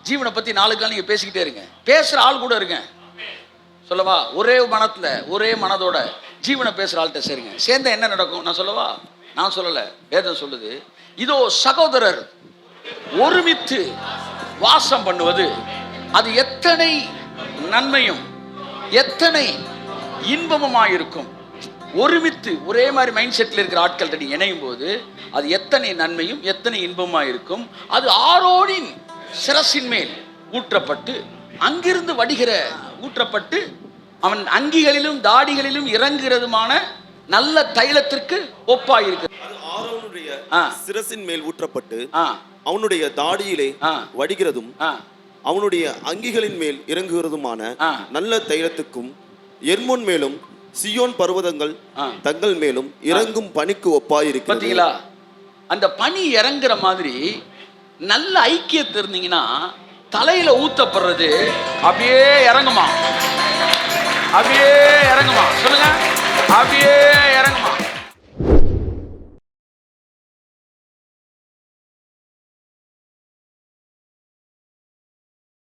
ஜீவனை பற்றி நாளுக்கு நாள் நீங்கள் பேசிக்கிட்டே இருங்க. பேசுகிற ஆள் கூட இருங்க. சொல்லவா? ஒரே மனத்தில் ஒரே மனதோட ஜீவனை பேசுகிற ஆள்கிட்ட சேருங்க. சேர்ந்த என்ன நடக்கும் நான் சொல்லவா? நான் சொல்லலை, வேதம் சொல்லுது. இதோ சகோதரர் ஒருமித்து வாசம் பண்ணுவது அது எத்தனை நன்மையும் எத்தனை இன்பமுமாயிருக்கும். ஒருமித்து ஒரே மாதிரி மைண்ட் செட்டில் இருக்கிற ஆட்கள்கிட்ட நீ இணையும் போது அது எத்தனை நன்மையும் எத்தனை இன்பமாயிருக்கும். அது ஆரோனின் சிரசின் மேல் ஊற்றப்பட்டு அங்கிருந்து வடிகிற ஊற்றப்பட்டு அவன் அங்கிகளிலும் தாடிகளிலும் இறங்குகிறதுமான நல்ல தைலத்திற்கு ஒப்பாயிருக்கு. ஆரோனுடைய சிரசின் மேல் ஊற்றப்பட்டு அவனுடைய தாடியிலே வடிகிறதும் அவனுடைய அங்கிகளின் மேல் இறங்குகிறதுமான நல்ல தைலத்துக்கும் எர்மோன் மேலும் சியோன் பர்வதங்கள் தங்கள் மேலும் இறங்கும் பனிக்கு ஒப்பாயிருக்கு. பாத்தீங்களா? அந்த பனி இறங்குற மாதிரி நல்ல ஐக்கியத்தை இருந்தீங்கன்னா தலையில ஊத்தப்படுறது அப்படியே இறங்குமா? அப்படியே இறங்குமா? சொல்லுங்க. அப்படியே